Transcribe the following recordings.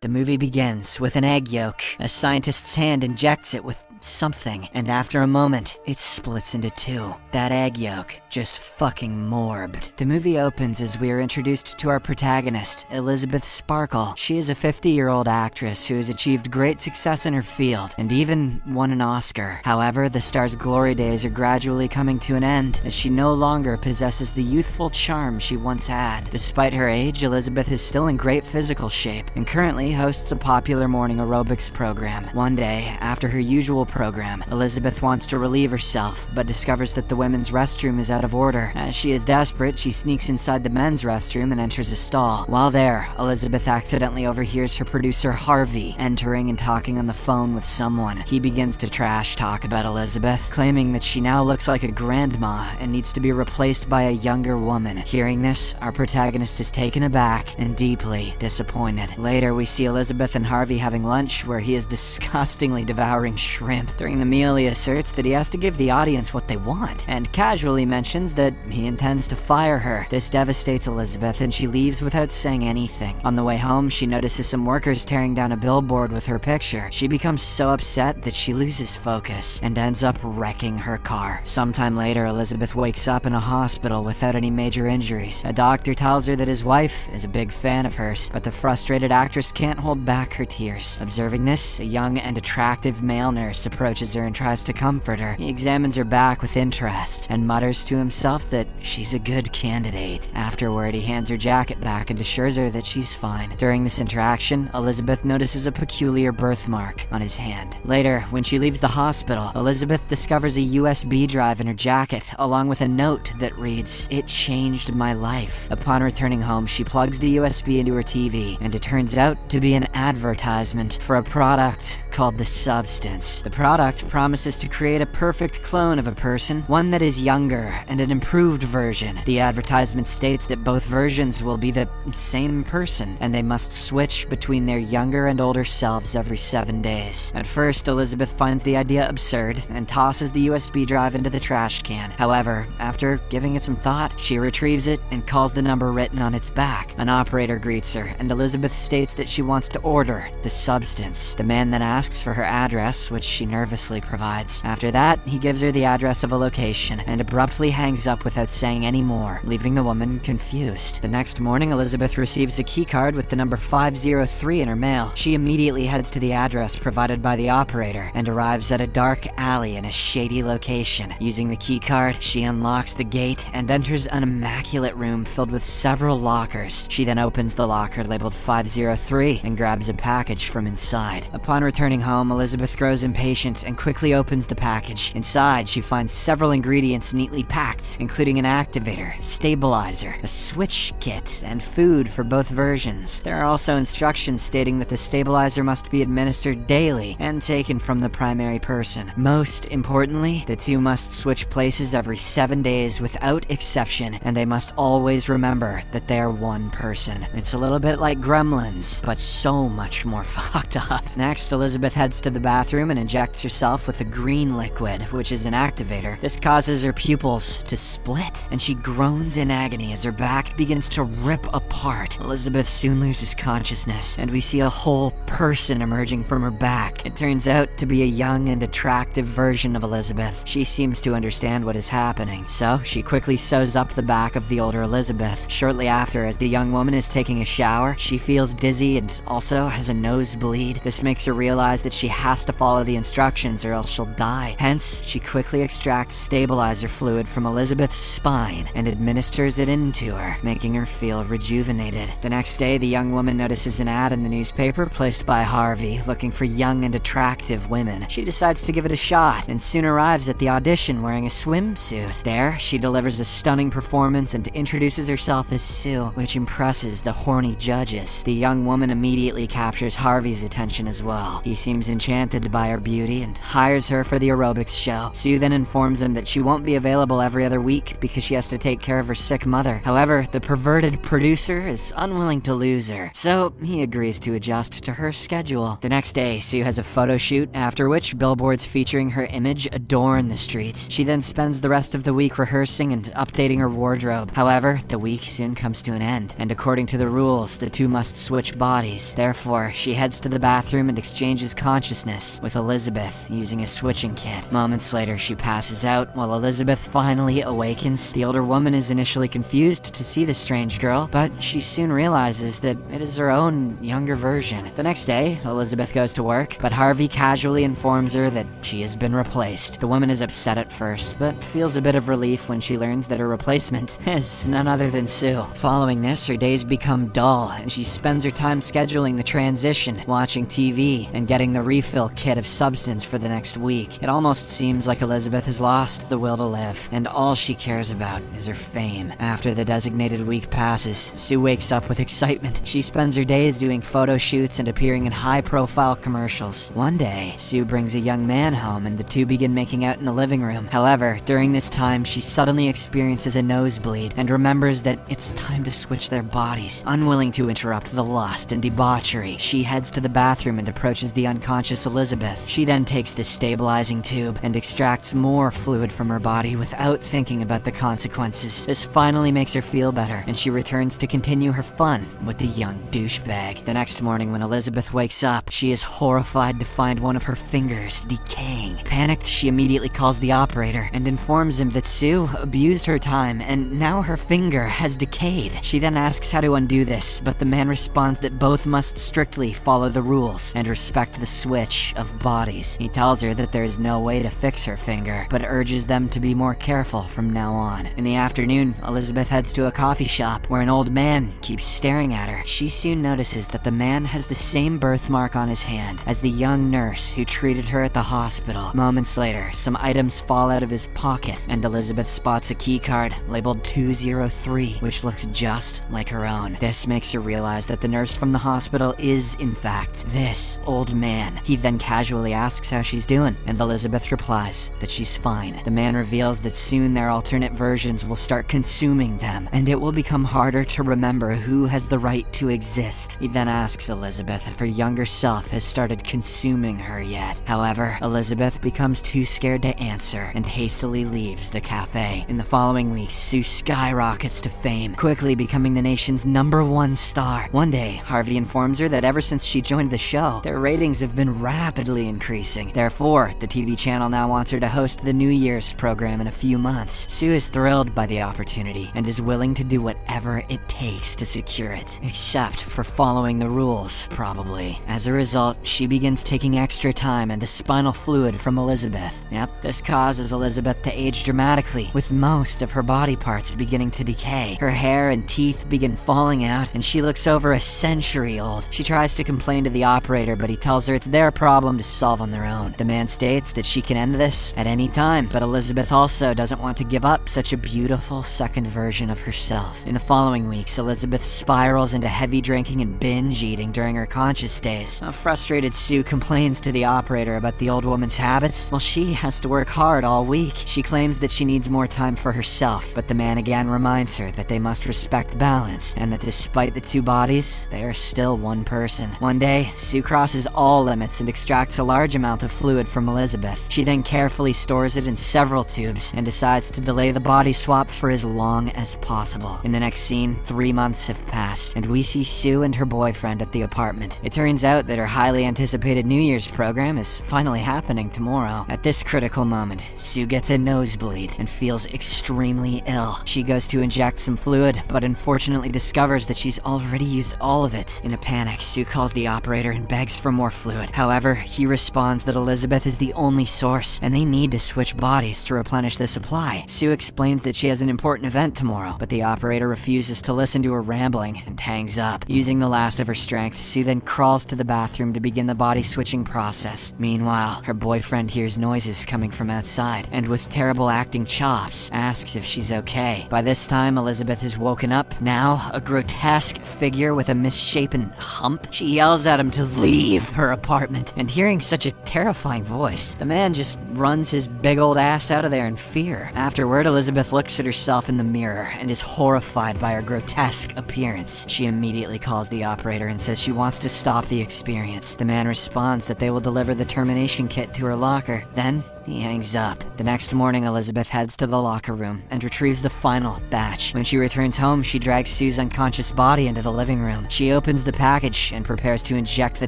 The movie begins with an egg yolk. A scientist's hand injects it with something, and after a moment, it splits into two. That egg yolk just fucking morbed. The movie opens as we are introduced to our protagonist, Elizabeth Sparkle. She is a 50-year-old actress who has achieved great success in her field, and even won an Oscar. However, the star's glory days are gradually coming to an end, as she no longer possesses the youthful charm she once had. Despite her age, Elizabeth is still in great physical shape, and currently hosts a popular morning aerobics program. One day, after her usual program, Elizabeth wants to relieve herself, but discovers that the women's restroom is out of order. As she is desperate, she sneaks inside the men's restroom and enters a stall. While there, Elizabeth accidentally overhears her producer Harvey entering and talking on the phone with someone. He begins to trash talk about Elizabeth, claiming that she now looks like a grandma and needs to be replaced by a younger woman. Hearing this, our protagonist is taken aback and deeply disappointed. Later, we see Elizabeth and Harvey having lunch, where he is disgustingly devouring shrimp. During the meal, he asserts that he has to give the audience what they want, and casually mentions that he intends to fire her. This devastates Elizabeth, and she leaves without saying anything. On the way home, she notices some workers tearing down a billboard with her picture. She becomes so upset that she loses focus and ends up wrecking her car. Sometime later, Elizabeth wakes up in a hospital without any major injuries. A doctor tells her that his wife is a big fan of hers, but the frustrated actress can't hold back her tears. Observing this, a young and attractive male nurse approaches her and tries to comfort her. He examines her back with interest and mutters to himself that she's a good candidate. Afterward, he hands her jacket back and assures her that she's fine. During this interaction, Elizabeth notices a peculiar birthmark on his hand. Later, when she leaves the hospital, Elizabeth discovers a USB drive in her jacket, along with a note that reads, "It changed my life." Upon returning home, she plugs the USB into her TV, and it turns out to be an advertisement for a product called The Substance. The product promises to create a perfect clone of a person, one that is younger and an improved version. The advertisement states that both versions will be the same person, and they must switch between their younger and older selves every 7 days. At first, Elizabeth finds the idea absurd and tosses the USB drive into the trash can. However, after giving it some thought, she retrieves it and calls the number written on its back. An operator greets her, and Elizabeth states that she wants to order The Substance. The man then asks for her address, which she nervously provides. After that, he gives her the address of a location and abruptly hangs up without saying any more, leaving the woman confused. The next morning, Elizabeth receives a keycard with the number 503 in her mail. She immediately heads to the address provided by the operator and arrives at a dark alley in a shady location. Using the keycard, she unlocks the gate and enters an immaculate room filled with several lockers. She then opens the locker labeled 503 and grabs a package from inside. Upon returning home, Elizabeth grows impatient and quickly opens the package. Inside, she finds several ingredients neatly packed, including an activator, stabilizer, a switch kit, and food for both versions. There are also instructions stating that the stabilizer must be administered daily and taken from the primary person. Most importantly, the two must switch places every 7 days without exception, and they must always remember that they are one person. It's a little bit like Gremlins, but so much more fucked up. Next, Elizabeth heads to the bathroom and injects herself with a green liquid, which is an activator. This causes her pupils to split, and she groans in agony as her back begins to rip apart. Elizabeth soon loses consciousness, and we see a whole person emerging from her back. It turns out to be a young and attractive version of Elizabeth. She seems to understand what is happening, so she quickly sews up the back of the older Elizabeth. Shortly after, as the young woman is taking a shower, she feels dizzy and also has a nosebleed. This makes her realize that she has to follow the instructions or else she'll die. Hence, she quickly extracts stabilizer fluid from Elizabeth's spine and administers it into her, making her feel rejuvenated. The next day, the young woman notices an ad in the newspaper placed by Harvey looking for young and attractive women. She decides to give it a shot and soon arrives at the audition wearing a swimsuit. There, she delivers a stunning performance and introduces herself as Sue, which impresses the horny judges. The young woman immediately captures Harvey's attention as well. He seems enchanted by her beauty and hires her for the aerobics show. Sue then informs him that she won't be available every other week because she has to take care of her sick mother. However, the perverted producer is unwilling to lose her, so he agrees to adjust to her schedule. The next day, Sue has a photo shoot, after which billboards featuring her image adorn the streets. She then spends the rest of the week rehearsing and updating her wardrobe. However, the week soon comes to an end, and according to the rules, the two must switch bodies. Therefore, she heads to the bathroom and exchanges consciousness with Elizabeth using a switching kit. Moments later, she passes out while Elizabeth finally awakens. The older woman is initially confused to see the strange girl, but she soon realizes that it is her own younger version. The next day, Elizabeth goes to work, but Harvey casually informs her that she has been replaced. The woman is upset at first, but feels a bit of relief when she learns that her replacement is none other than Sue. Following this, her days become dull, and she spends her time scheduling the transition, watching TV, and getting the refill kit of substance for the next week. It almost seems like Elizabeth has lost the will to live, and all she cares about is her fame. After the designated week passes, Sue wakes up with excitement. She spends her days doing photo shoots and appearing in high-profile commercials. One day, Sue brings a young man home and the two begin making out in the living room. However, during this time, she suddenly experiences a nosebleed and remembers that it's time to switch their bodies. Unwilling to interrupt the lust and debauchery, she heads to the bathroom and approaches the unconscious Elizabeth. She then takes the stabilizing tube and extracts more fluid from her body without thinking about the consequences. This finally makes her feel better, and she returns to continue her fun with the young douchebag. The next morning when Elizabeth wakes up, she is horrified to find one of her fingers decaying. Panicked, she immediately calls the operator and informs him that Sue abused her time and now her finger has decayed. She then asks how to undo this, but the man responds that both must strictly follow the rules and respect the switch of bodies. He tells her that there is no way to fix her finger, but urges them to be more careful from now on. In the afternoon, Elizabeth heads to a coffee shop where an old man keeps staring at her. She soon notices that the man has the same birthmark on his hand as the young nurse who treated her at the hospital. Moments later, some items fall out of his pocket, and Elizabeth spots a key card labeled 203, which looks just like her own. This makes her realize that the nurse from the hospital is, in fact, this old man. He then casually asks how she's doing, and Elizabeth replies that she's fine. The man reveals that soon their alternate versions will start consuming them, and it will become harder to remember who has the right to exist. He then asks Elizabeth if her younger self has started consuming her yet. However, Elizabeth becomes too scared to answer and hastily leaves the cafe. In the following weeks, Sue skyrockets to fame, quickly becoming the nation's #1 star. One day, Harvey informs her that ever since she joined the show, their ratings have been rapidly increasing. Therefore, the TV channel now wants her to host the New Year's program in a few months. Sue is thrilled by the opportunity and is willing to do whatever it takes to secure it, except for following the rules, probably. As a result, she begins taking extra time and the spinal fluid from Elizabeth. Yep, this causes Elizabeth to age dramatically, with most of her body parts beginning to decay. Her hair and teeth begin falling out, and she looks over a century old. She tries to complain to the operator, but he tells her it's their problem to solve on their own. The man states that she can end this at any time, but Elizabeth also doesn't want to give up such a beautiful second version of herself. In the following weeks, Elizabeth spirals into heavy drinking and binge eating during her conscious days. A frustrated Sue complains to the operator about the old woman's habits, while she has to work hard all week. She claims that she needs more time for herself, but the man again reminds her that they must respect balance, and that despite the two bodies, they are still one person. One day, Sue crosses all limits and extracts a large amount of fluid from Elizabeth. She then carefully stores it in several tubes and decides to delay the body swap for as long as possible. In the next scene, 3 months have passed, and we see Sue and her boyfriend at the apartment. It turns out that her highly anticipated New Year's program is finally happening tomorrow. At this critical moment, Sue gets a nosebleed and feels extremely ill. She goes to inject some fluid, but unfortunately discovers that she's already used all of it. In a panic, Sue calls the operator and begs for more fluid. However, he responds that Elizabeth is the only source, and they need to switch bodies to replenish the supply. Sue explains that she has an important event tomorrow, but the operator refuses to listen to her rambling and hangs up. Using the last of her strength, Sue then crawls to the bathroom to begin the body switching process. Meanwhile, her boyfriend hears noises coming from outside, and with terrible acting chops, asks if she's okay. By this time, Elizabeth has woken up, now a grotesque figure with a misshapen hump. She yells at him to leave her her apartment, and hearing such a terrifying voice, the man just runs his big old ass out of there in fear. Afterward, Elizabeth looks at herself in the mirror and is horrified by her grotesque appearance. She immediately calls the operator and says she wants to stop the experience. The man responds that they will deliver the termination kit to her locker. Then, he hangs up. The next morning, Elizabeth heads to the locker room and retrieves the final batch. When she returns home, she drags Sue's unconscious body into the living room. She opens the package and prepares to inject the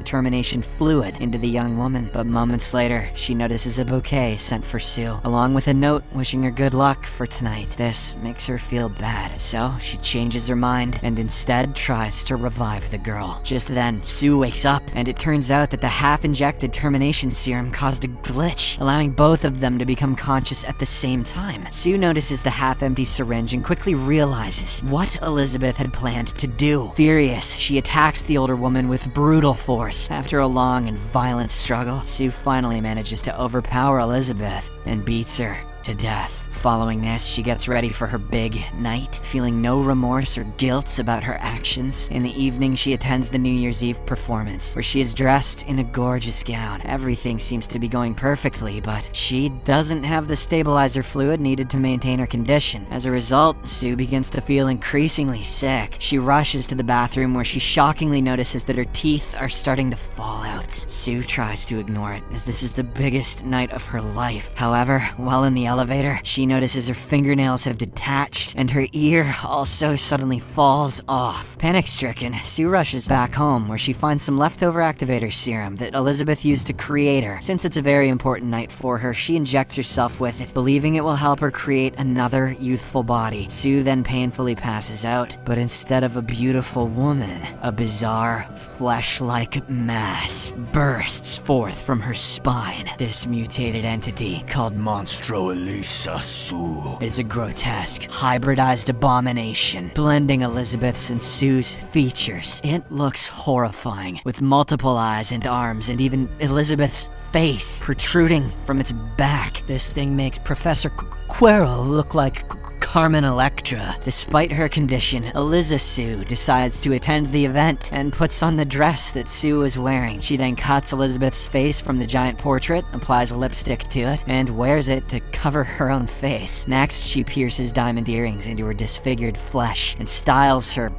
termination fluid into the young woman. But moments later, she notices a bouquet sent for Sue, along with a note wishing her good luck for tonight. This makes her feel bad, so she changes her mind and instead tries to revive the girl. Just then, Sue wakes up, and it turns out that the half-injected termination serum caused a glitch, allowing both of them to become conscious at the same time. Sue notices the half-empty syringe and quickly realizes what Elizabeth had planned to do. Furious, she attacks the older woman with brutal force. After a long and violent struggle, Sue finally manages to overpower Elizabeth and beats her to death. Following this, she gets ready for her big night, feeling no remorse or guilt about her actions. In the evening, she attends the New Year's Eve performance, where she is dressed in a gorgeous gown. Everything seems to be going perfectly, but she doesn't have the stabilizer fluid needed to maintain her condition. As a result, Sue begins to feel increasingly sick. She rushes to the bathroom, where she shockingly notices that her teeth are starting to fall out. Sue tries to ignore it, as this is the biggest night of her life. However, while in the elevator, she notices her fingernails have detached, and her ear also suddenly falls off. Panic-stricken, Sue rushes back home, where she finds some leftover activator serum that Elizabeth used to create her. Since it's a very important night for her, she injects herself with it, believing it will help her create another youthful body. Sue then painfully passes out, but instead of a beautiful woman, a bizarre, flesh-like mass bursts forth from her spine. This mutated entity, called Monstro Elisa Sue, is a grotesque, hybridized abomination, blending Elizabeth's and Sue's features. It looks horrifying, with multiple eyes and arms, and even Elizabeth's face protruding from its back. This thing makes Professor Quirrell look like Carmen Electra. Despite her condition, Eliza Sue decides to attend the event and puts on the dress that Sue is wearing. She then cuts Elizabeth's face from the giant portrait, applies lipstick to it, and wears it to cover her own face. Next, she pierces diamond earrings into her disfigured flesh and styles her,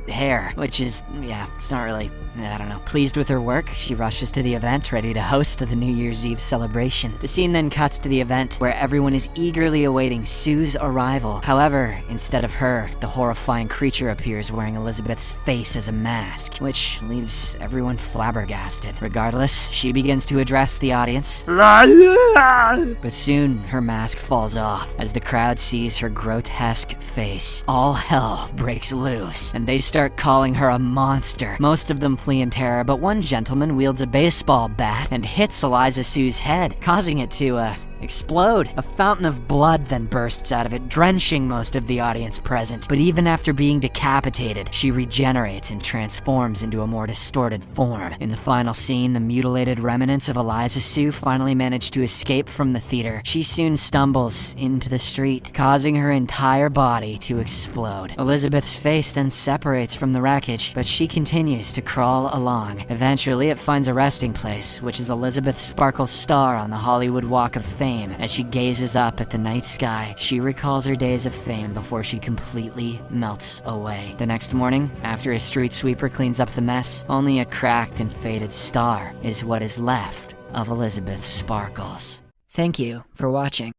hair, which is, it's not really, I don't know. Pleased with her work, she rushes to the event, ready to host the New Year's Eve celebration. The scene then cuts to the event, where everyone is eagerly awaiting Sue's arrival. However, instead of her, the horrifying creature appears wearing Elizabeth's face as a mask, which leaves everyone flabbergasted. Regardless, she begins to address the audience. But soon, her mask falls off, as the crowd sees her grotesque face. All hell breaks loose, and they start calling her a monster. Most of them flee in terror, but one gentleman wields a baseball bat and hits Eliza Sue's head, causing it to, explode. A fountain of blood then bursts out of it, drenching most of the audience present. But even after being decapitated, she regenerates and transforms into a more distorted form. In the final scene, the mutilated remnants of Eliza Sue finally manage to escape from the theater. She soon stumbles into the street, causing her entire body to explode. Elizabeth's face then separates from the wreckage, but she continues to crawl along. Eventually, it finds a resting place, which is Elizabeth Sparkle's star on the Hollywood Walk of Fame. As she gazes up at the night sky, she recalls her days of fame before she completely melts away. The next morning, after a street sweeper cleans up the mess, only a cracked and faded star is what is left of Elizabeth Sparkles. Thank you for watching.